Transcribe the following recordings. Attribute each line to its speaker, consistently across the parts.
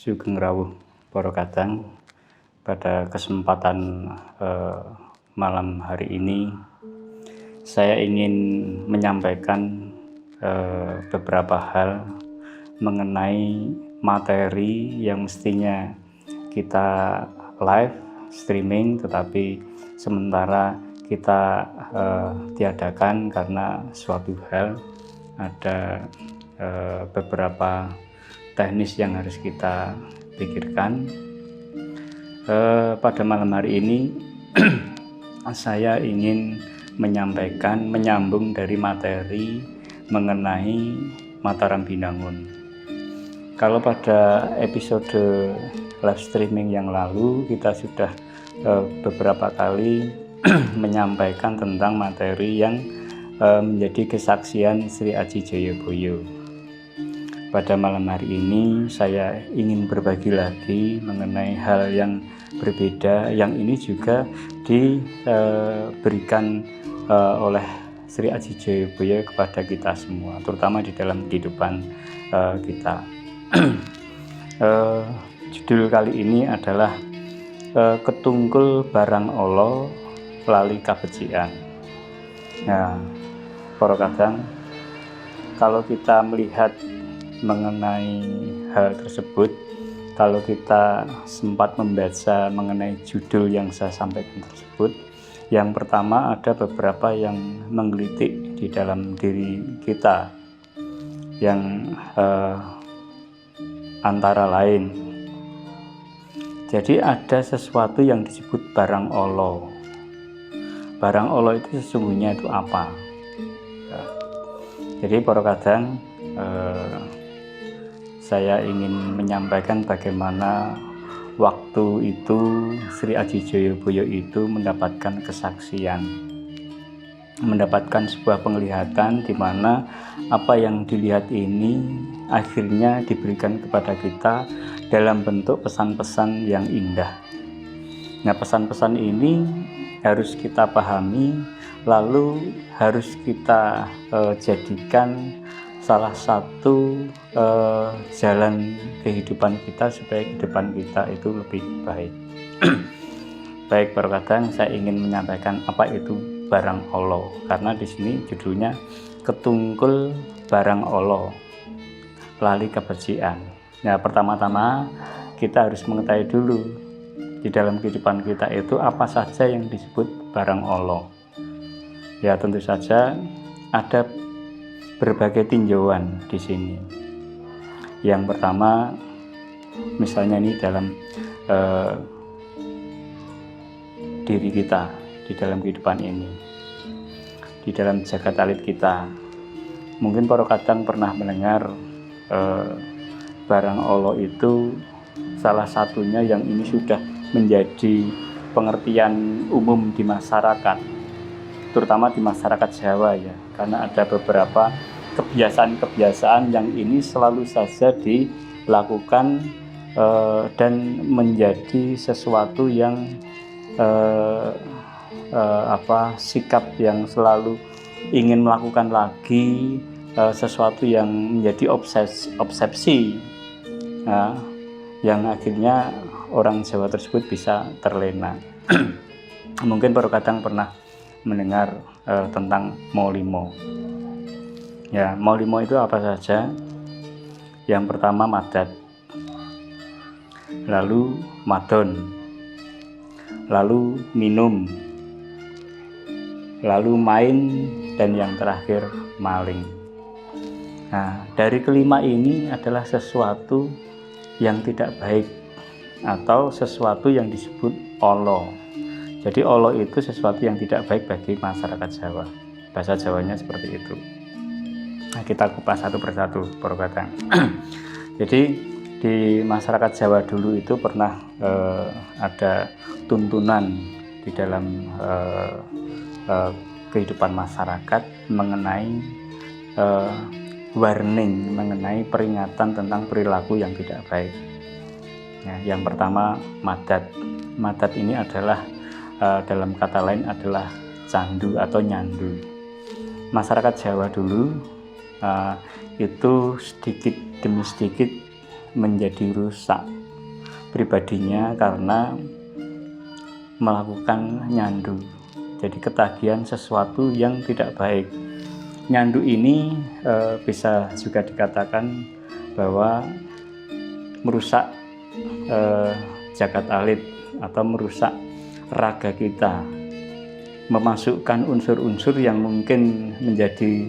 Speaker 1: Sugeng rawuh para kadang. Pada kesempatan malam hari ini saya ingin menyampaikan beberapa hal mengenai materi yang mestinya kita live streaming, tetapi sementara kita tiadakan karena suatu hal, ada beberapa teknis yang harus kita pikirkan. Pada malam hari ini saya ingin menyampaikan, menyambung dari materi mengenai Mataram Binangun. Kalau pada episode live streaming yang lalu kita sudah beberapa kali menyampaikan tentang materi yang menjadi kesaksian Sri Aji Jayabaya. Pada malam hari ini saya ingin berbagi lagi mengenai hal yang berbeda, yang ini juga diberikan oleh Sri Aji Jayabaya kepada kita semua, terutama di dalam kehidupan kita. Judul kali ini adalah Ketungkul Barang Allah Lali Kabecikan. Nah, para kadang, kalau kita melihat mengenai hal tersebut, kalau kita sempat membaca mengenai judul yang saya sampaikan tersebut, yang pertama ada beberapa yang menggelitik di dalam diri kita, yang antara lain, jadi ada sesuatu yang disebut barang Allah. Barang Allah itu sesungguhnya itu apa? Jadi para kadang, saya ingin menyampaikan bagaimana waktu itu Sri Aji Jayabaya itu mendapatkan kesaksian, mendapatkan sebuah penglihatan di mana apa yang dilihat ini akhirnya diberikan kepada kita dalam bentuk pesan-pesan yang indah. Nah, pesan-pesan ini harus kita pahami, lalu harus kita jadikan salah satu jalan kehidupan kita supaya kehidupan kita itu lebih baik. Baik, para kadang, saya ingin menyampaikan apa itu barang Allah, karena di sini judulnya Ketungkul Barang Allah Lali Kabecikan. Nah, pertama-tama kita harus mengetahui dulu di dalam kehidupan kita itu apa saja yang disebut barang Allah. Ya, tentu saja ada berbagai tinjauan di sini. Yang pertama, misalnya ini dalam diri kita, di dalam kehidupan ini, di dalam jagat alit kita. Mungkin para kadang pernah mendengar barang Allah itu salah satunya yang ini sudah menjadi pengertian umum di masyarakat, terutama di masyarakat Jawa ya, karena ada beberapa kebiasaan-kebiasaan yang ini selalu saja dilakukan dan menjadi sesuatu yang sikap yang selalu ingin melakukan lagi, sesuatu yang menjadi obsesi, yang akhirnya orang Jawa tersebut bisa terlena. Mungkin para kadang pernah mendengar tentang Molimo. Ya, Molimo itu apa saja? Yang pertama madat, lalu madon, lalu minum, lalu main, dan yang terakhir maling. Nah, dari kelima ini adalah sesuatu yang tidak baik atau sesuatu yang disebut Allah. Jadi Allah itu sesuatu yang tidak baik bagi masyarakat Jawa. Bahasa Jawanya seperti itu. Nah, kita kupas satu persatu, para kadang. Jadi di masyarakat Jawa dulu itu pernah ada tuntunan di dalam kehidupan masyarakat mengenai warning, mengenai peringatan tentang perilaku yang tidak baik. Ya, yang pertama madat. Madat ini adalah dalam kata lain adalah candu atau nyandu. Masyarakat Jawa dulu itu sedikit demi sedikit menjadi rusak pribadinya karena melakukan nyandu. Jadi ketagihan sesuatu yang tidak baik. Nyandu ini bisa juga dikatakan bahwa merusak jagat alit atau merusak raga kita, memasukkan unsur-unsur yang mungkin menjadi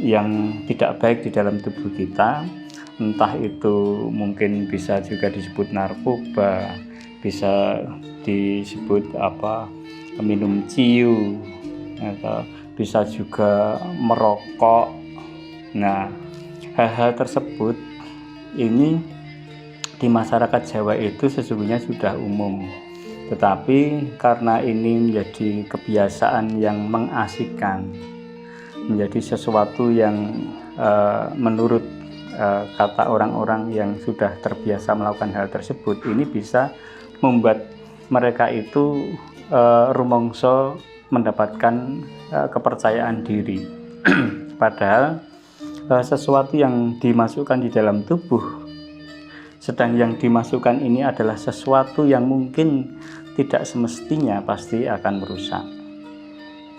Speaker 1: yang tidak baik di dalam tubuh kita. Entah itu mungkin bisa juga disebut narkoba, bisa disebut minum ciu, atau bisa juga merokok. Nah, hal-hal tersebut ini di masyarakat Jawa itu sesungguhnya sudah umum, tetapi karena ini menjadi kebiasaan yang mengasyikkan, menjadi sesuatu yang menurut kata orang-orang yang sudah terbiasa melakukan hal tersebut, ini bisa membuat mereka itu rumangsa mendapatkan kepercayaan diri. Padahal sesuatu yang dimasukkan di dalam tubuh, sedang yang dimasukkan ini adalah sesuatu yang mungkin tidak semestinya pasti akan merusak.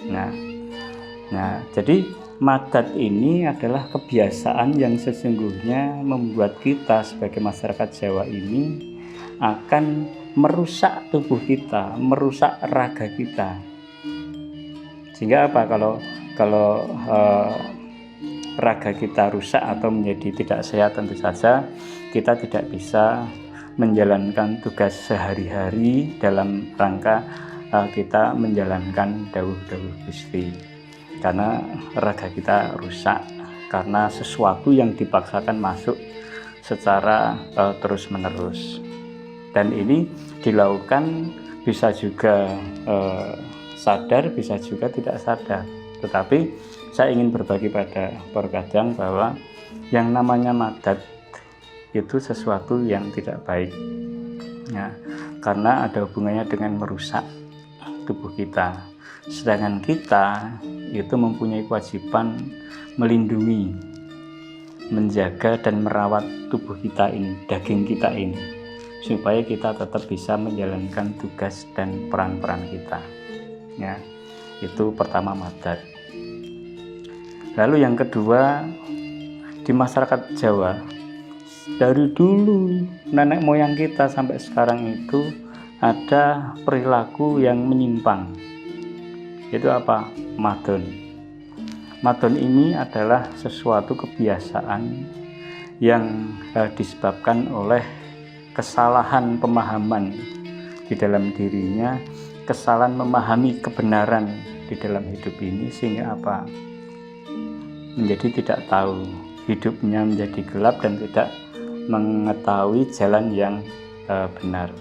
Speaker 1: Nah, jadi madat ini adalah kebiasaan yang sesungguhnya membuat kita sebagai masyarakat Jawa ini akan merusak tubuh kita, merusak raga kita. Sehingga apa? Kalau raga kita rusak atau menjadi tidak sehat, tentu saja kita tidak bisa menjalankan tugas sehari-hari dalam rangka kita menjalankan dawuh-dawuh Gusti, karena raga kita rusak karena sesuatu yang dipaksakan masuk secara terus-menerus. Dan ini dilakukan bisa juga sadar, bisa juga tidak sadar. Tetapi saya ingin berbagi pada Porkadang bahwa yang namanya madat itu sesuatu yang tidak baik, ya, karena ada hubungannya dengan merusak tubuh kita. Sedangkan kita itu mempunyai kewajiban melindungi, menjaga dan merawat tubuh kita ini, daging kita ini, supaya kita tetap bisa menjalankan tugas dan peran-peran kita. Ya, itu pertama madat. Lalu yang kedua, di masyarakat Jawa dari dulu nenek moyang kita sampai sekarang itu ada perilaku yang menyimpang. Itu apa? Madon. Madon ini adalah sesuatu kebiasaan yang disebabkan oleh kesalahan pemahaman di dalam dirinya, kesalahan memahami kebenaran di dalam hidup ini, sehingga apa? Menjadi tidak tahu, hidupnya menjadi gelap dan tidak mengetahui jalan yang benar.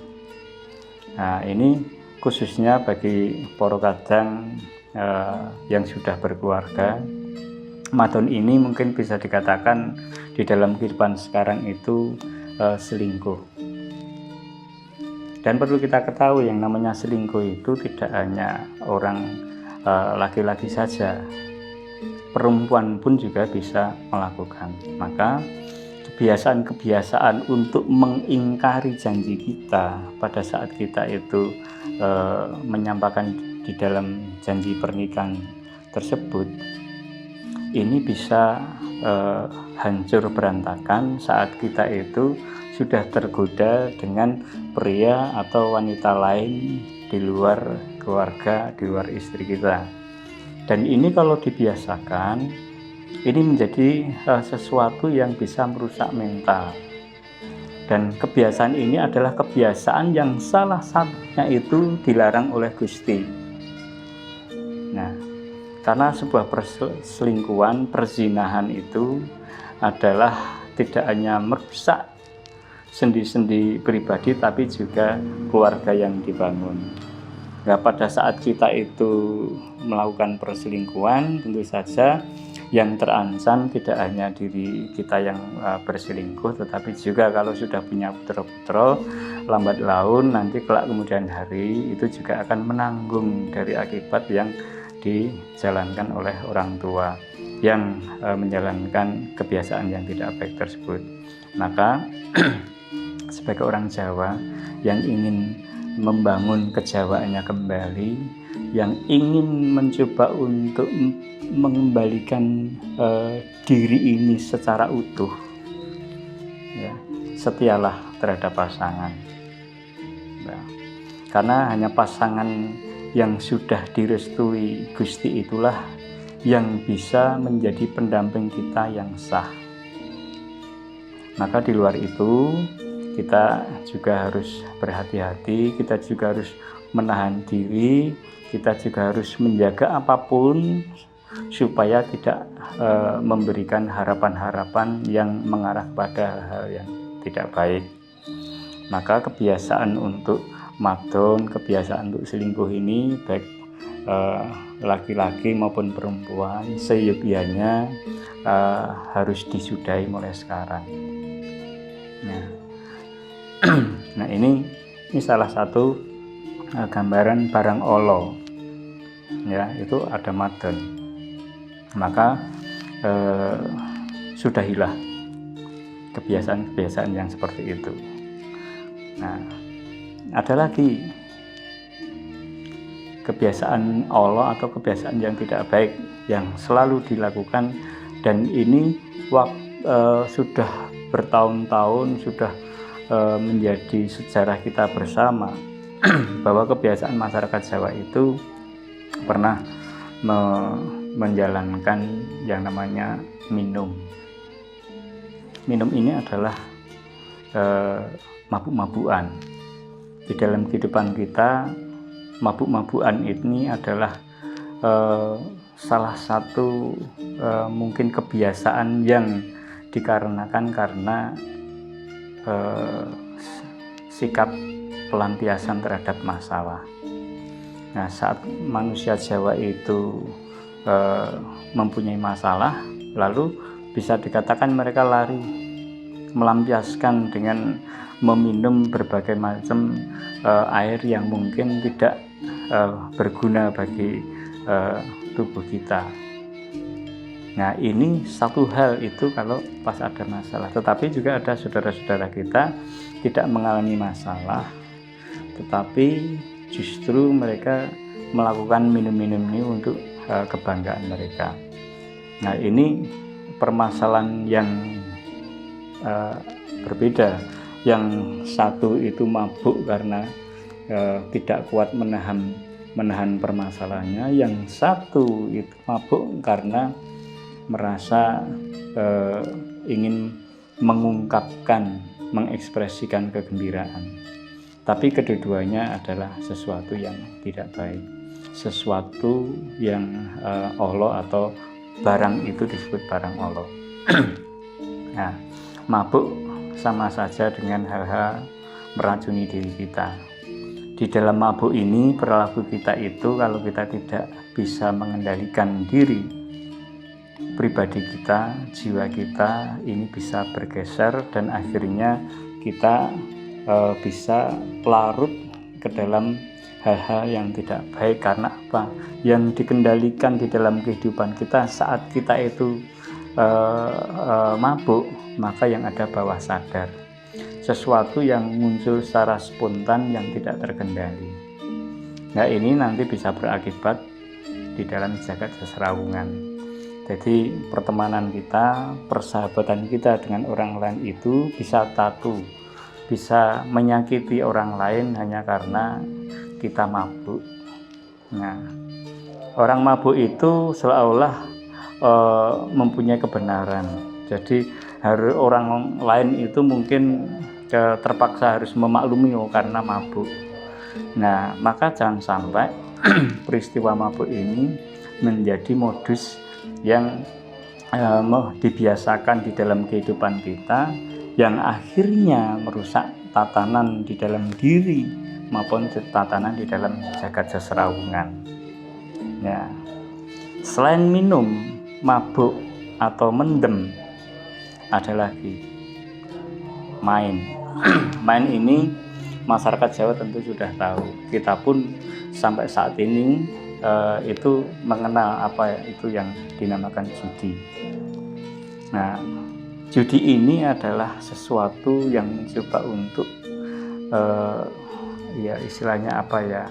Speaker 1: Nah, ini khususnya bagi Porkadang yang sudah berkeluarga. Madon ini mungkin bisa dikatakan di dalam kehidupan sekarang itu selingkuh. Dan perlu kita ketahui, yang namanya selingkuh itu tidak hanya orang laki-laki saja, perempuan pun juga bisa melakukan. Maka kebiasaan-kebiasaan untuk mengingkari janji kita pada saat kita itu menyampaikan di dalam janji pernikahan tersebut, ini bisa hancur berantakan saat kita itu sudah tergoda dengan pria atau wanita lain di luar keluarga, di luar istri kita. Dan ini kalau dibiasakan, ini menjadi sesuatu yang bisa merusak mental. Dan kebiasaan ini adalah kebiasaan yang salah satunya itu dilarang oleh Gusti. Nah, karena sebuah perselingkuhan, perzinahan itu adalah tidak hanya merusak sendi-sendi pribadi, tapi juga keluarga yang dibangun. Nah, pada saat kita itu melakukan perselingkuhan, tentu saja yang terancam tidak hanya diri kita yang berselingkuh, tetapi juga kalau sudah punya putra-putra, lambat laun nanti kelak kemudian hari itu juga akan menanggung dari akibat yang dijalankan oleh orang tua. yang menjalankan kebiasaan yang tidak baik tersebut. Maka sebagai orang Jawa yang ingin membangun kejawaannya kembali, yang ingin mencoba untuk mengembalikan diri ini secara utuh, ya, setialah terhadap pasangan, ya. Karena hanya pasangan yang sudah direstui Gusti itulah yang bisa menjadi pendamping kita yang sah. Maka di luar itu kita juga harus berhati-hati, kita juga harus menahan diri, kita juga harus menjaga apapun supaya tidak memberikan harapan-harapan yang mengarah pada hal yang tidak baik. Maka kebiasaan untuk madon, kebiasaan untuk selingkuh ini baik laki-laki maupun perempuan seyogianya harus disudahi mulai sekarang. Nah ini salah satu gambaran barang olo, ya, itu ada madon. Maka sudahilah kebiasaan-kebiasaan yang seperti itu. Nah, ada lagi kebiasaan olo atau kebiasaan yang tidak baik yang selalu dilakukan, dan ini sudah bertahun-tahun, sudah menjadi sejarah kita bersama bahwa kebiasaan masyarakat Jawa itu pernah menjalankan yang namanya minum. Minum ini adalah mabuk-mabukan. Di dalam kehidupan kita, mabuk-mabukan ini adalah salah satu mungkin kebiasaan yang dikarenakan karena sikap pelampiasan terhadap masalah. Nah, saat manusia Jawa itu mempunyai masalah, lalu bisa dikatakan mereka lari melampiaskan dengan meminum berbagai macam air yang mungkin tidak berguna bagi tubuh kita. Nah, ini satu hal itu kalau pas ada masalah. Tetapi juga ada saudara-saudara kita tidak mengalami masalah, tetapi justru mereka melakukan minum-minum ini untuk kebanggaan mereka. Nah, ini permasalahan yang berbeda. Yang satu itu mabuk karena tidak kuat menahan permasalahannya. Yang satu itu mabuk karena merasa ingin mengungkapkan, mengekspresikan kegembiraan. Tapi kedua-duanya adalah sesuatu yang tidak baik, sesuatu yang olo atau barang itu disebut barang olo. Nah, mabuk sama saja dengan hal-hal meracuni diri kita. Di dalam mabuk ini, perilaku kita itu kalau kita tidak bisa mengendalikan diri pribadi kita, jiwa kita ini bisa bergeser dan akhirnya kita bisa larut ke dalam hal-hal yang tidak baik. Karena apa? Yang dikendalikan di dalam kehidupan kita saat kita itu mabuk, maka yang ada bawah sadar, sesuatu yang muncul secara spontan yang tidak terkendali. Nah, ini nanti bisa berakibat di dalam jagat seserawungan. Jadi pertemanan kita, persahabatan kita dengan orang lain itu bisa tatu, bisa menyakiti orang lain hanya karena kita mabuk. Nah, orang mabuk itu seolah-olah mempunyai kebenaran. Jadi orang lain itu mungkin terpaksa harus memaklumi karena mabuk. Nah, maka jangan sampai peristiwa mabuk ini menjadi modus yang dibiasakan di dalam kehidupan kita, yang akhirnya merusak tatanan di dalam diri maupun tatanan di dalam jagat seserawungan. Ya, selain minum, mabuk atau mendem, ada lagi main. Main ini masyarakat Jawa tentu sudah tahu. Kita pun sampai saat ini itu mengenal apa itu yang dinamakan judi. Nah, judi ini adalah sesuatu yang mencoba untuk ya istilahnya apa ya,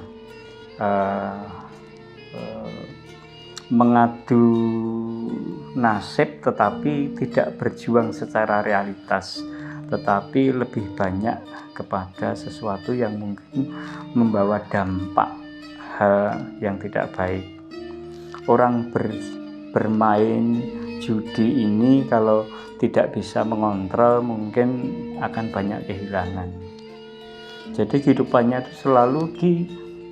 Speaker 1: mengadu nasib tetapi tidak berjuang secara realitas, tetapi lebih banyak kepada sesuatu yang mungkin membawa dampak hal yang tidak baik. Orang bermain judi ini kalau tidak bisa mengontrol mungkin akan banyak kehilangan. Jadi kehidupannya itu selalu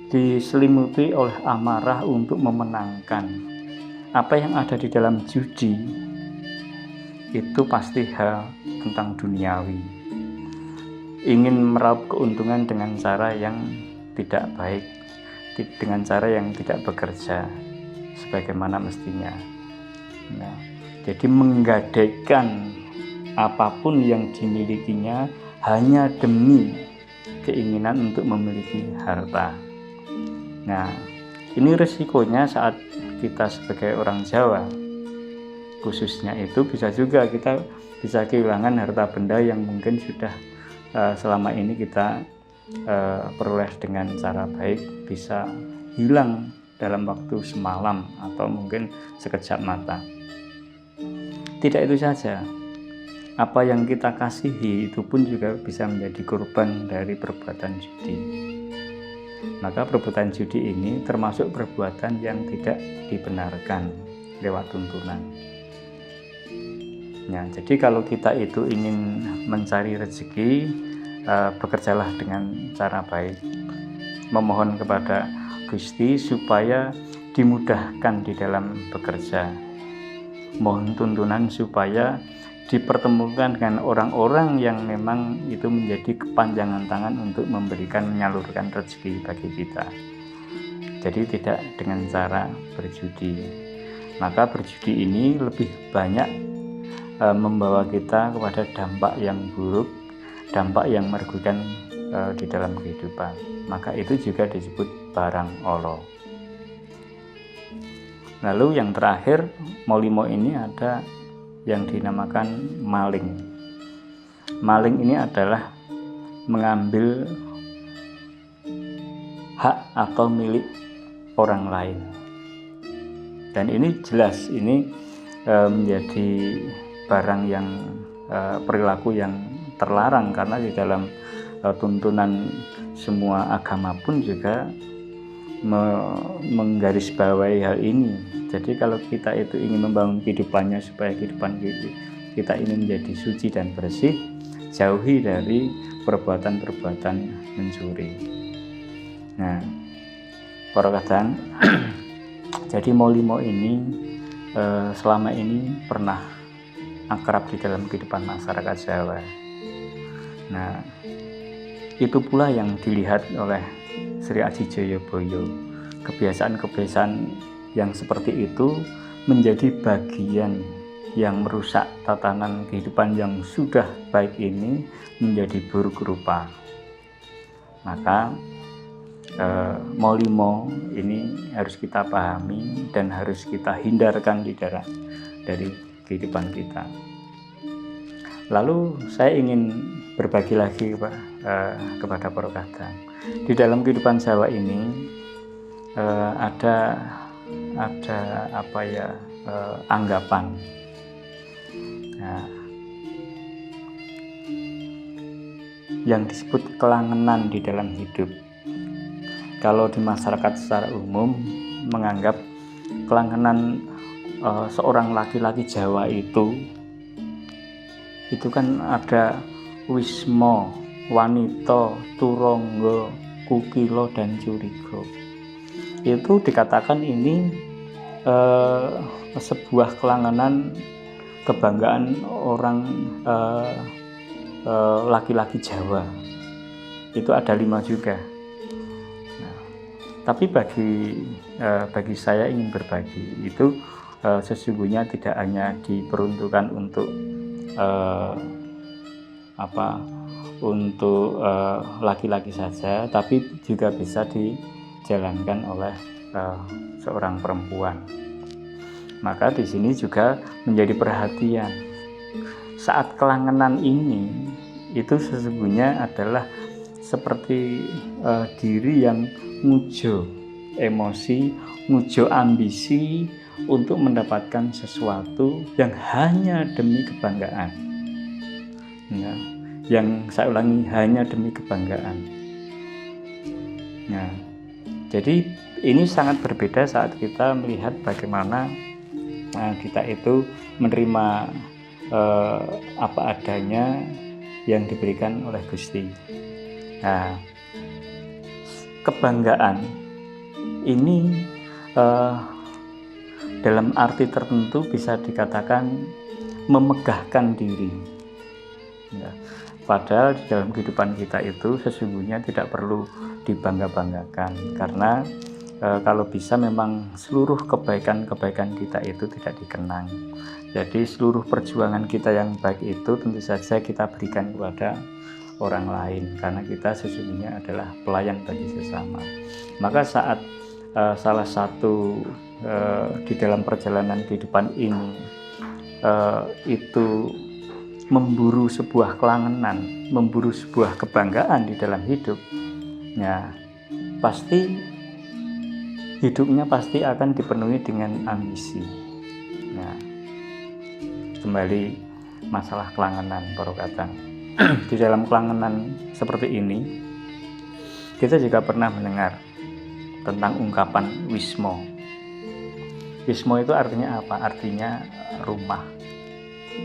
Speaker 1: diselimuti oleh amarah untuk memenangkan. Apa yang ada di dalam judi itu pasti hal tentang duniawi. Ingin meraup keuntungan dengan cara yang tidak baik, dengan cara yang tidak bekerja sebagaimana mestinya. Nah, jadi menggadaikan apapun yang dimilikinya hanya demi keinginan untuk memiliki harta. Nah, ini resikonya saat kita sebagai orang Jawa khususnya itu kita bisa kehilangan harta benda yang mungkin sudah selama ini kita peroleh dengan cara baik, bisa hilang dalam waktu semalam atau mungkin sekejap mata. Tidak itu saja, apa yang kita kasihi itu pun juga bisa menjadi korban dari perbuatan judi. Maka perbuatan judi ini termasuk perbuatan yang tidak dibenarkan lewat tuntunan. Nah, jadi kalau kita itu ingin mencari rezeki, bekerjalah dengan cara baik, memohon kepada Gusti supaya dimudahkan di dalam bekerja, mohon tuntunan supaya dipertemukan dengan orang-orang yang memang itu menjadi kepanjangan tangan untuk menyalurkan rezeki bagi kita. Jadi tidak dengan cara berjudi. Maka berjudi ini lebih banyak membawa kita kepada dampak yang buruk, dampak yang merugikan di dalam kehidupan. Maka itu juga disebut barang olo. Lalu yang terakhir, molimo ini ada yang dinamakan maling. Maling ini adalah mengambil hak atau milik orang lain. Dan ini jelas ini menjadi barang yang perilaku yang terlarang, karena di dalam tuntunan semua agama pun juga menggarisbawahi hal ini. Jadi kalau kita itu ingin membangun kehidupannya supaya kehidupan kita ini menjadi suci dan bersih, jauhi dari perbuatan-perbuatan mencuri. Nah, para kadang jadi molimo ini selama ini pernah akrab di dalam kehidupan masyarakat Jawa. Nah, itu pula yang dilihat oleh Sri Aji Joyoboyo. Kebiasaan-kebiasaan yang seperti itu menjadi bagian yang merusak tatanan kehidupan yang sudah baik ini menjadi buruk rupa. Maka molimo ini harus kita pahami dan harus kita hindarkan dari kehidupan kita. Lalu saya ingin berbagi lagi kepada para kadang. Di dalam kehidupan Jawa ini ada apa ya, anggapan. Nah, yang disebut kelangenan di dalam hidup. Kalau di masyarakat secara umum menganggap kelangenan seorang laki-laki Jawa itu kan ada wismo, wanita, turangga, kukila dan curiga. Itu dikatakan ini sebuah kelangenan kebanggaan orang laki-laki Jawa. Itu ada 5 juga. Nah, tapi bagi saya ingin berbagi itu sesungguhnya tidak hanya diperuntukkan untuk laki-laki saja, tapi juga bisa dijalankan oleh seorang perempuan. Maka di sini juga menjadi perhatian. Saat kelangenan ini itu sesungguhnya adalah seperti diri yang ngujo emosi, ngujo ambisi untuk mendapatkan sesuatu yang hanya demi kebanggaan. Nah, yang saya ulangi, hanya demi kebanggaan. Nah, jadi ini sangat berbeda saat kita melihat bagaimana kita itu menerima apa adanya yang diberikan oleh Gusti. Nah, kebanggaan ini dalam arti tertentu bisa dikatakan memegahkan diri. Ya, padahal di dalam kehidupan kita itu sesungguhnya tidak perlu dibangga-banggakan, karena kalau bisa memang seluruh kebaikan-kebaikan kita itu tidak dikenang. Jadi seluruh perjuangan kita yang baik itu tentu saja kita berikan kepada orang lain, karena kita sesungguhnya adalah pelayan bagi sesama. Maka saat salah satu di dalam perjalanan kehidupan ini itu memburu sebuah kelangenan, memburu sebuah kebanggaan di dalam hidup, ya pasti hidupnya pasti akan dipenuhi dengan ambisi. Nah, kembali masalah kelangenan para kadang. Di dalam kelangenan seperti ini, kita juga pernah mendengar tentang ungkapan wismo. Wismo itu artinya apa? Artinya rumah,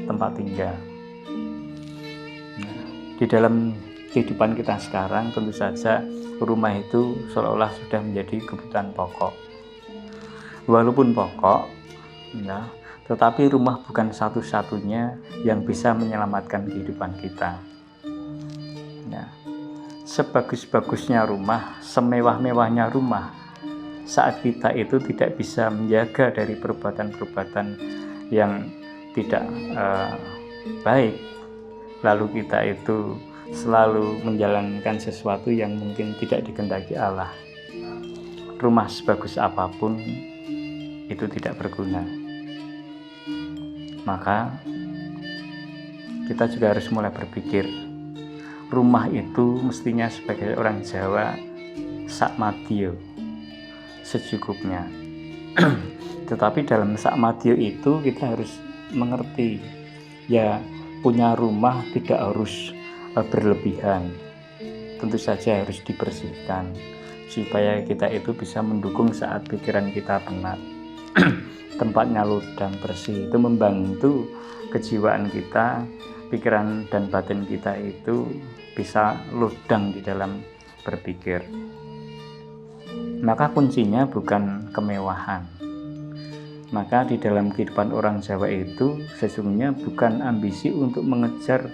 Speaker 1: tempat tinggal. Nah, di dalam kehidupan kita sekarang tentu saja rumah itu seolah-olah sudah menjadi kebutuhan pokok. Walaupun pokok, ya, tetapi rumah bukan satu-satunya yang bisa menyelamatkan kehidupan kita. Ya, sebagus-bagusnya rumah, semewah-mewahnya rumah, saat kita itu tidak bisa menjaga dari perbuatan-perbuatan yang tidak baik, lalu kita itu selalu menjalankan sesuatu yang mungkin tidak dikehendaki Allah, rumah sebagus apapun itu tidak berguna. Maka kita juga harus mulai berpikir, rumah itu mestinya sebagai orang Jawa sakmadyo, secukupnya. Tetapi dalam sakmadyo itu kita harus mengerti, ya punya rumah tidak harus berlebihan, tentu saja harus dibersihkan supaya kita itu bisa mendukung saat pikiran kita penat. Tempatnya ludang bersih itu membantu kejiwaan kita, pikiran dan batin kita itu bisa ludang di dalam berpikir. Maka kuncinya bukan kemewahan. Maka di dalam kehidupan orang Jawa itu sesungguhnya bukan ambisi untuk mengejar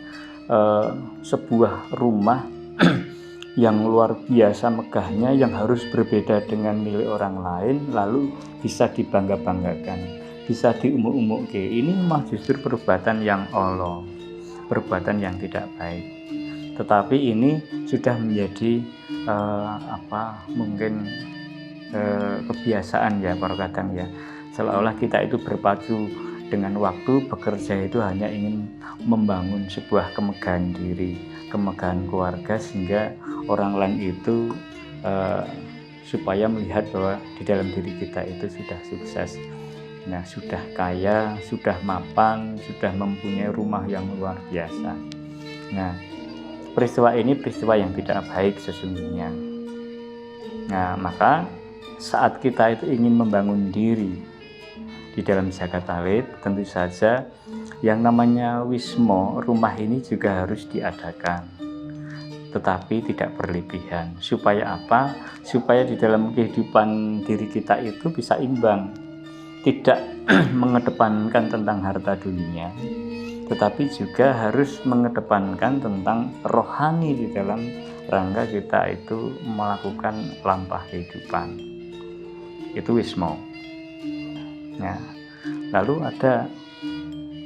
Speaker 1: sebuah rumah yang luar biasa megahnya, yang harus berbeda dengan milik orang lain, lalu bisa dibangga-banggakan, bisa diumuk-umuk. Ini memang justru perbuatan yang olo, perbuatan yang tidak baik. Tetapi ini sudah menjadi mungkin kebiasaan ya para kadang ya, seolah-olah kita itu berpacu dengan waktu, bekerja itu hanya ingin membangun sebuah kemegahan diri, kemegahan keluarga, sehingga orang lain itu supaya melihat bahwa di dalam diri kita itu sudah sukses, nah sudah kaya, sudah mapan, sudah mempunyai rumah yang luar biasa. Nah, peristiwa ini peristiwa yang tidak baik sesungguhnya. Nah, maka saat kita itu ingin membangun diri di dalam jagat alit, tentu saja yang namanya wismo, rumah ini juga harus diadakan, tetapi tidak berlebihan. Supaya apa? Supaya di dalam kehidupan diri kita itu bisa imbang, tidak mengedepankan tentang harta dunia, tetapi juga harus mengedepankan tentang rohani di dalam rangka kita itu melakukan lampah kehidupan. Itu wismo. Nah, lalu ada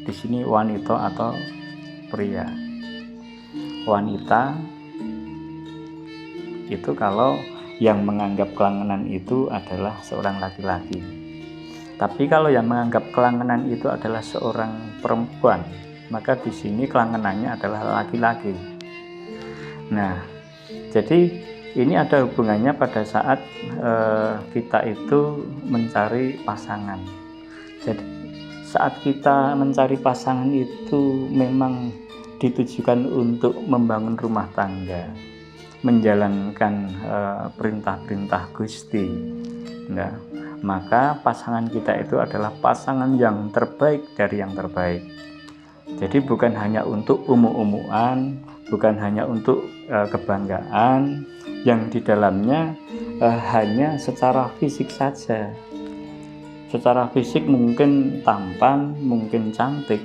Speaker 1: di sini wanita atau pria. Wanita itu kalau yang menganggap kelangenan itu adalah seorang laki-laki. Tapi kalau yang menganggap kelangenan itu adalah seorang perempuan, maka di sini kelangenannya adalah laki-laki. Nah, jadi ini ada hubungannya pada saat kita itu mencari pasangan. Jadi saat kita mencari pasangan itu memang ditujukan untuk membangun rumah tangga, menjalankan perintah-perintah Gusti. Nah, maka pasangan kita itu adalah pasangan yang terbaik dari yang terbaik. Jadi bukan hanya untuk umum-umuan, bukan hanya untuk kebanggaan, yang di dalamnya hanya secara fisik saja. Secara fisik mungkin tampan, mungkin cantik,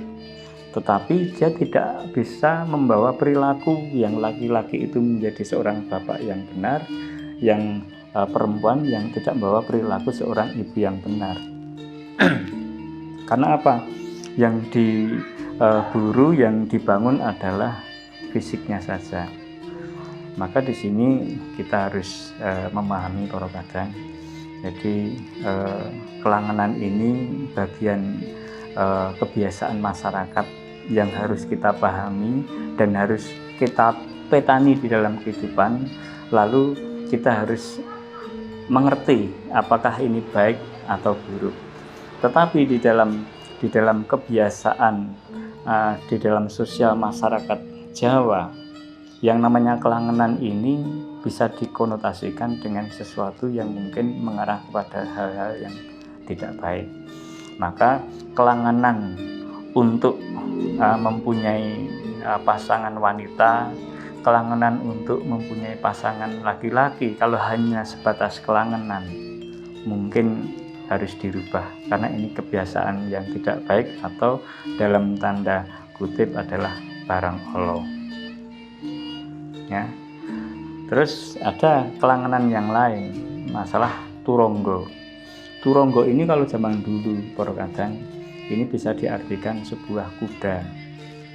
Speaker 1: tetapi dia tidak bisa membawa perilaku yang laki-laki itu menjadi seorang bapak yang benar, yang perempuan yang tidak membawa perilaku seorang ibu yang benar. Karena apa? Yang diburu, yang dibangun adalah fisiknya saja. Maka di sini kita harus memahami para kadang. Jadi kelangenan ini bagian kebiasaan masyarakat yang harus kita pahami dan harus kita petani di dalam kehidupan. Lalu kita harus mengerti apakah ini baik atau buruk. Tetapi di dalam kebiasaan, di dalam sosial masyarakat Jawa, yang namanya kelangenan ini bisa dikonotasikan dengan sesuatu yang mungkin mengarah kepada hal-hal yang tidak baik. Maka kelangenan untuk mempunyai pasangan wanita, kelangenan untuk mempunyai pasangan laki-laki, kalau hanya sebatas kelangenan, mungkin harus dirubah, karena ini kebiasaan yang tidak baik atau dalam tanda kutip adalah barang Allah. Ya. Terus ada kelangenan yang lain, masalah turonggo. Turonggo ini kalau zaman dulu para kadang ini bisa diartikan sebuah kuda,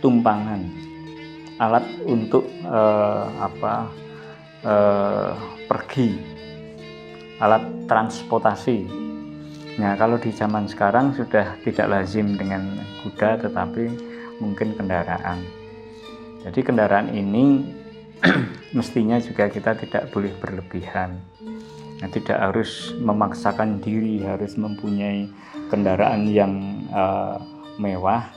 Speaker 1: tumpangan, alat untuk pergi, alat transportasi. Nah, kalau di zaman sekarang sudah tidak lazim dengan kuda, tetapi mungkin kendaraan. Jadi kendaraan ini mestinya juga kita tidak boleh berlebihan. Nah, tidak harus memaksakan diri harus mempunyai kendaraan yang mewah.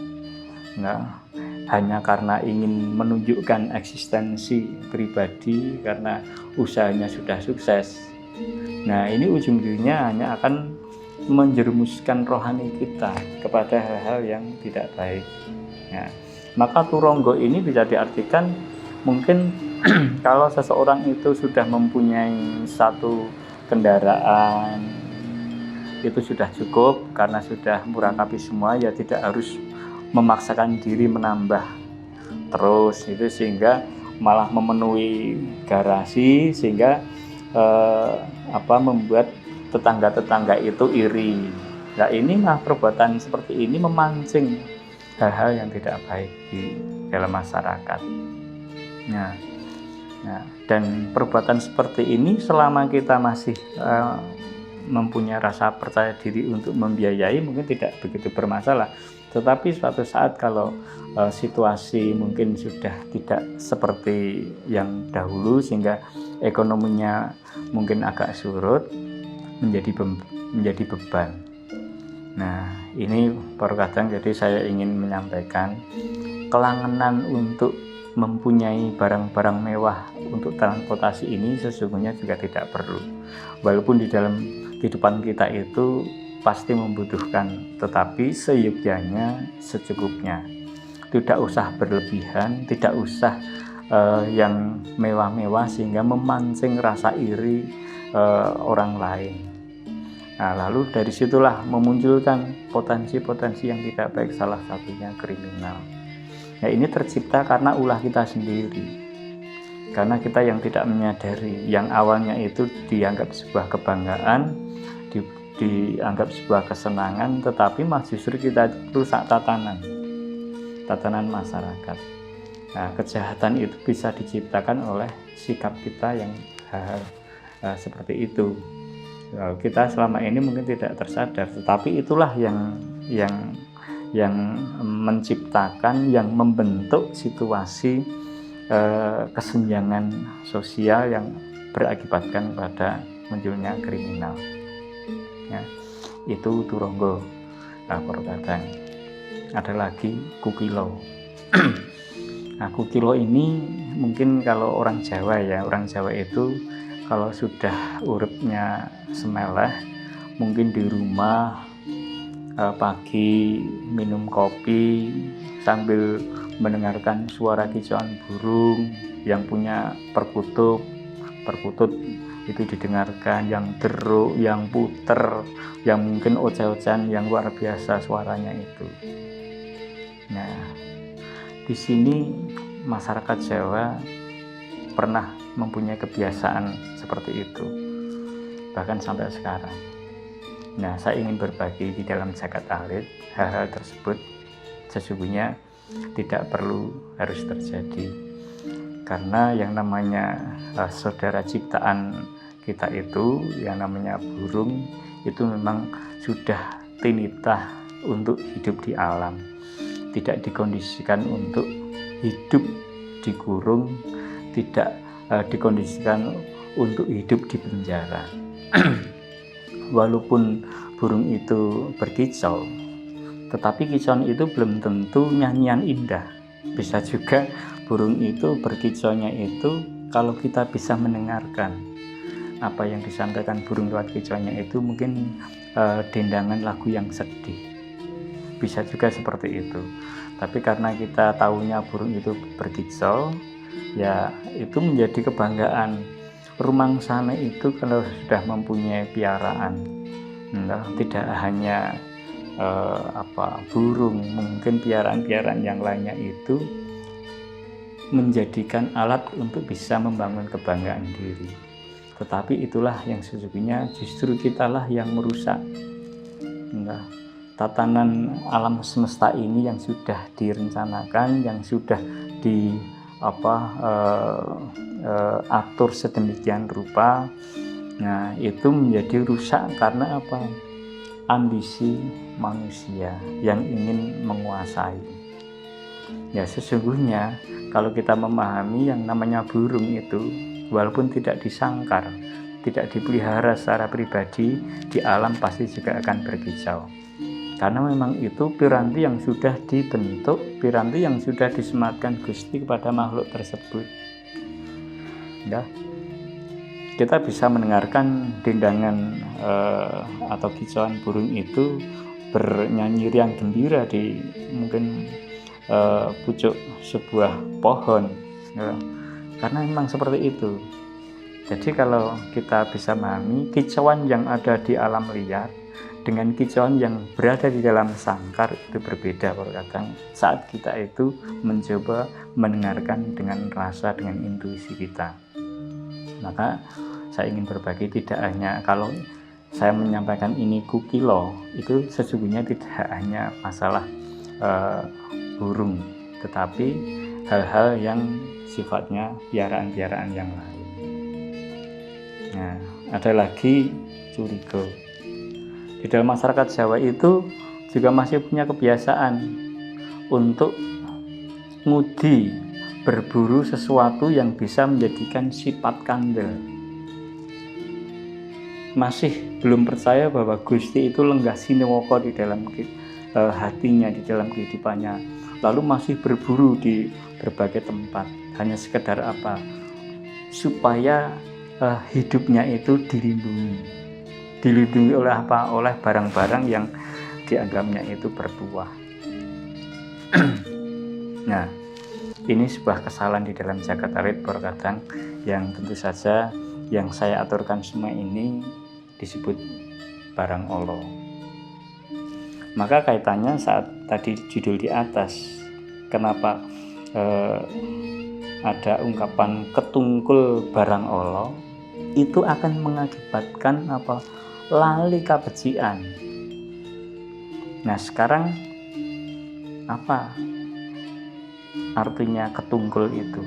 Speaker 1: Nah, hanya karena ingin menunjukkan eksistensi pribadi karena usahanya sudah sukses. Nah, ini ujung-ujungnya hanya akan menjerumuskan rohani kita kepada hal-hal yang tidak baik. Nah, maka turonggo ini bisa diartikan mungkin kalau seseorang itu sudah mempunyai satu kendaraan itu sudah cukup karena sudah murakabi semua, ya tidak harus memaksakan diri menambah terus itu, sehingga malah memenuhi garasi, sehingga membuat tetangga-tetangga itu iri. Nah, ini mah perbuatan seperti ini memancing hal-hal yang tidak baik di dalam masyarakat. Nah, dan perbuatan seperti ini selama kita masih mempunyai rasa percaya diri untuk membiayai mungkin tidak begitu bermasalah. Tetapi suatu saat kalau situasi mungkin sudah tidak seperti yang dahulu sehingga ekonominya mungkin agak surut, menjadi beban. Nah, ini kadang jadi saya ingin menyampaikan kelangenan untuk mempunyai barang-barang mewah untuk transportasi ini sesungguhnya juga tidak perlu. Walaupun di dalam kehidupan kita itu pasti membutuhkan, tetapi seyogyanya, secukupnya. Tidak usah berlebihan, tidak usah yang mewah-mewah sehingga memancing rasa iri orang lain. Nah, lalu dari situlah memunculkan potensi-potensi yang tidak baik, salah satunya kriminal. Nah, ini tercipta karena ulah kita sendiri, karena kita yang tidak menyadari, yang awalnya itu dianggap sebuah kebanggaan, dianggap sebuah kesenangan, tetapi justru kita rusak tatanan masyarakat. Nah, kejahatan itu bisa diciptakan oleh sikap kita yang seperti itu. Kita selama ini mungkin tidak tersadar, tetapi itulah yang menciptakan, yang membentuk situasi kesenjangan sosial yang berakibatkan pada munculnya kriminal. Ya, itu turonggo perkataan. Ada lagi kukilo. Nah, kukilo ini mungkin kalau orang Jawa ya, orang Jawa itu kalau sudah uripnya semeleh, mungkin di rumah pagi minum kopi sambil mendengarkan suara kicauan burung yang punya perkutut itu didengarkan, yang deruk, yang puter, yang mungkin oceh-ocehan yang luar biasa suaranya itu. Nah, di sini masyarakat Jawa pernah mempunyai kebiasaan seperti itu, bahkan sampai sekarang. Nah, saya ingin berbagi di dalam Jagat Alit hal-hal tersebut sesungguhnya tidak perlu harus terjadi, karena yang namanya saudara ciptaan kita itu, yang namanya burung itu memang sudah tinitah untuk hidup di alam, tidak dikondisikan untuk hidup dikurung, tidak dikondisikan untuk hidup di penjara. Walaupun burung itu berkicau, tetapi kicauan itu belum tentu nyanyian indah. Bisa juga burung itu berkicaunya itu, kalau kita bisa mendengarkan apa yang disampaikan burung lewat kicauannya itu, mungkin dendangan lagu yang sedih. Bisa juga seperti itu. Tapi karena kita tahunya burung itu berkicau, ya itu menjadi kebanggaan. Rumangsana itu kalau sudah mempunyai piaraan, tidak hanya burung, mungkin piaraan-piaraan yang lainnya itu menjadikan alat untuk bisa membangun kebanggaan diri. Tetapi itulah yang sesungguhnya justru kitalah yang merusak tatanan alam semesta ini yang sudah direncanakan, yang sudah atur sedemikian rupa. Nah, itu menjadi rusak karena apa? Ambisi manusia yang ingin menguasai. Ya, sesungguhnya kalau kita memahami yang namanya burung itu, walaupun tidak disangkar, tidak dipelihara secara pribadi, di alam pasti juga akan berkicau. Karena memang itu piranti yang sudah dibentuk, piranti yang sudah disematkan Gusti kepada makhluk tersebut. Ya, kita bisa mendengarkan dendangan atau kicauan burung itu bernyanyi riang gembira di mungkin pucuk sebuah pohon, ya. Karena memang seperti itu. Jadi kalau kita bisa memahami kicauan yang ada di alam liar dengan kicauan yang berada di dalam sangkar itu berbeda, kadang saat kita itu mencoba mendengarkan dengan rasa, dengan intuisi kita. Maka saya ingin berbagi, tidak hanya kalau saya menyampaikan ini kukilo, itu sesungguhnya tidak hanya masalah burung, tetapi hal-hal yang sifatnya piaraan-piaraan yang lain. Nah, ada lagi curigo. Di dalam masyarakat Jawa itu juga masih punya kebiasaan untuk ngudi, berburu sesuatu yang bisa menjadikan sifat kandel. Masih belum percaya bahwa Gusti itu lenggah sinewoko di dalam hatinya, di dalam kehidupannya. Lalu masih berburu di berbagai tempat. Hanya sekedar apa? Supaya hidupnya itu dilindungi oleh apa? Oleh barang-barang yang dianggapnya itu bertuah. Nah, ini sebuah kesalahan di dalam Jagat Alit Borkadang yang tentu saja yang saya aturkan semua ini disebut barang Allah. Maka kaitannya saat tadi judul di atas, kenapa ada ungkapan ketungkul barang Allah, itu akan mengakibatkan apa? Lali kabecikan. Nah, sekarang apa artinya ketungkul itu?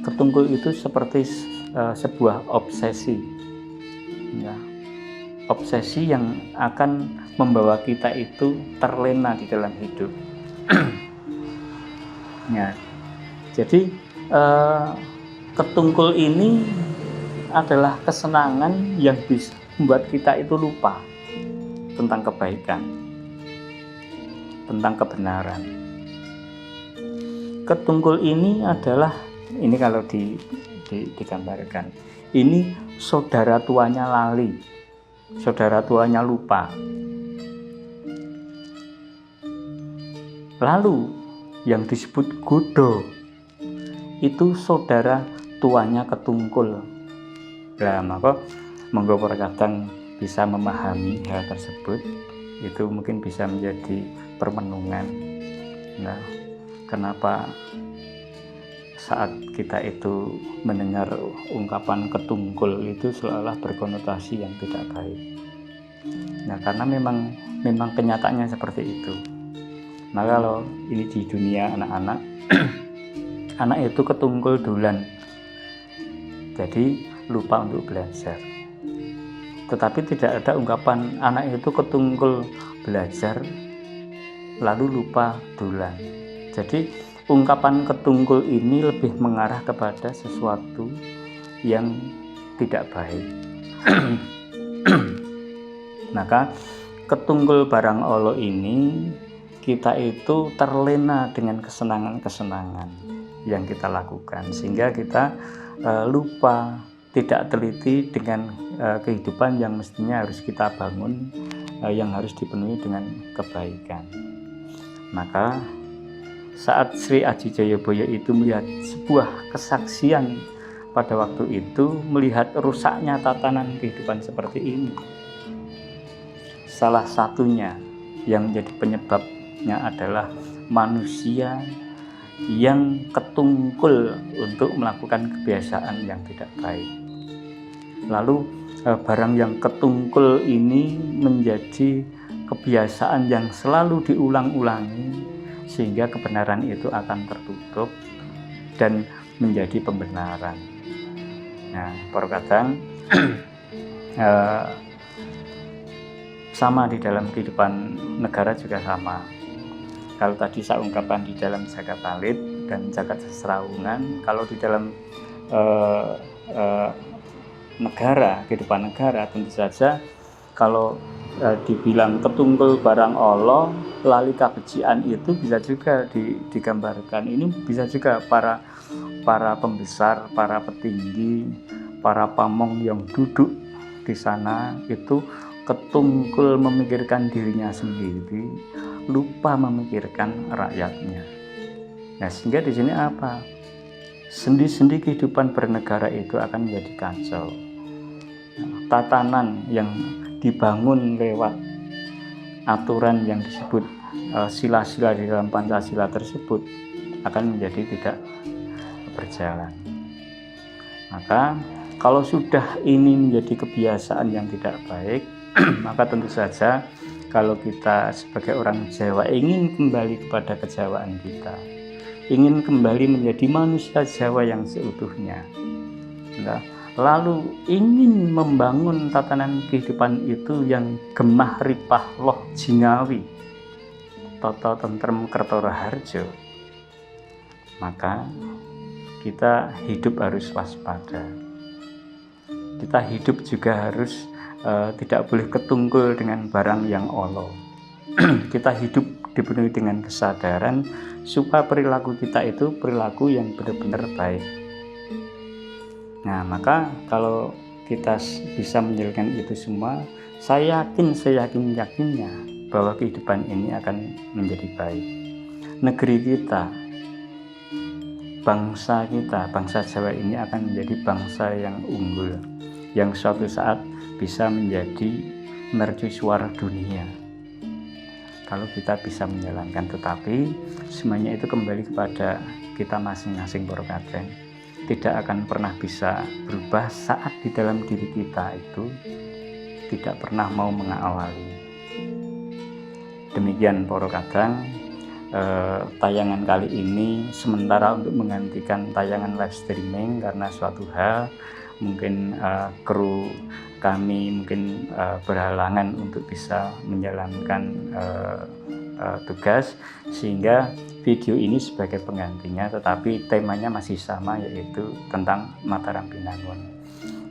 Speaker 1: Ketungkul itu seperti sebuah obsesi, ya, obsesi yang akan membawa kita itu terlena di dalam hidup. Ya, jadi ketungkul ini adalah kesenangan yang bisa membuat kita itu lupa tentang kebaikan, tentang kebenaran. Ketungkul ini adalah, ini kalau digambarkan, ini saudara tuanya lali, saudara tuanya lupa. Lalu yang disebut godo itu saudara tuanya ketungkul. Nah, maka monggo para kadang bisa memahami hal tersebut, itu mungkin bisa menjadi permenungan. Nah, kenapa saat kita itu mendengar ungkapan ketungkul itu seolah berkonotasi yang tidak baik. Nah, karena memang kenyataannya seperti itu. Maka kalau ini di dunia anak-anak, anak itu ketungkul dolan, jadi lupa untuk belajar. Tetapi tidak ada ungkapan anak itu ketungkul belajar lalu lupa dolan. Jadi ungkapan ketungkul ini lebih mengarah kepada sesuatu yang tidak baik. Maka ketungkul barang Allah ini kita itu terlena dengan kesenangan-kesenangan yang kita lakukan, sehingga kita lupa, tidak teliti dengan kehidupan yang mestinya harus kita bangun, yang harus dipenuhi dengan kebaikan. Maka saat Sri Aji Jayabaya itu melihat sebuah kesaksian pada waktu itu, melihat rusaknya tatanan kehidupan seperti ini, salah satunya yang menjadi penyebabnya adalah manusia yang ketungkul untuk melakukan kebiasaan yang tidak baik. Lalu barang yang ketungkul ini menjadi kebiasaan yang selalu diulang-ulangi, sehingga kebenaran itu akan tertutup dan menjadi pembenaran. Nah, para kadang sama di dalam kehidupan negara juga sama. Kalau tadi saya ungkapkan di dalam zakat talit dan zakat sesrawungan, kalau di dalam negara, kehidupan negara, tentu saja kalau dibilang ketungkul barang Allah, lali kabecikan itu bisa juga digambarkan. Ini bisa juga para pembesar, para petinggi, para pamong yang duduk di sana itu ketungkul memikirkan dirinya sendiri, lupa memikirkan rakyatnya. Nah, sehingga di sini apa? Sendi-sendi kehidupan bernegara itu akan menjadi kacau. Tatanan yang dibangun lewat aturan yang disebut sila-sila di dalam Pancasila tersebut akan menjadi tidak berjalan. Maka kalau sudah ini menjadi kebiasaan yang tidak baik, maka tentu saja kalau kita sebagai orang Jawa ingin kembali kepada kejawaan kita, ingin kembali menjadi manusia Jawa yang seutuhnya, nah, lalu ingin membangun tatanan kehidupan itu yang gemah ripah loh jingawi, toto tentrem kertora harjo, maka kita hidup harus waspada. Kita hidup juga harus tidak boleh ketungkul dengan barang yang Allah. Kita hidup dipenuhi dengan kesadaran supaya perilaku kita itu perilaku yang benar-benar baik. Nah, maka kalau kita bisa menjalankan itu semua, saya yakinnya bahwa kehidupan ini akan menjadi baik. Negeri kita, bangsa kita, bangsa Jawa ini akan menjadi bangsa yang unggul, yang suatu saat bisa menjadi mercusuar dunia kalau kita bisa menjalankan. Tetapi semuanya itu kembali kepada kita masing-masing para kadang. Tidak akan pernah bisa berubah saat di dalam diri kita itu tidak pernah mau mengawali. Demikian para kadang, tayangan kali ini sementara untuk menggantikan tayangan live streaming karena suatu hal, mungkin kru kami mungkin berhalangan untuk bisa menjalankan tugas, sehingga video ini sebagai penggantinya, tetapi temanya masih sama, yaitu tentang Mataram Binangun.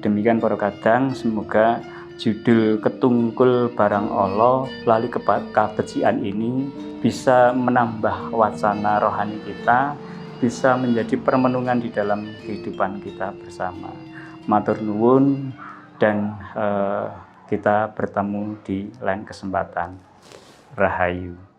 Speaker 1: Demikian para kadang, semoga judul Ketungkul Barang Allah lali kabecikan ini bisa menambah wacana rohani kita, bisa menjadi permenungan di dalam kehidupan kita bersama. Matur nuwun, dan kita bertemu di lain kesempatan. Rahayu.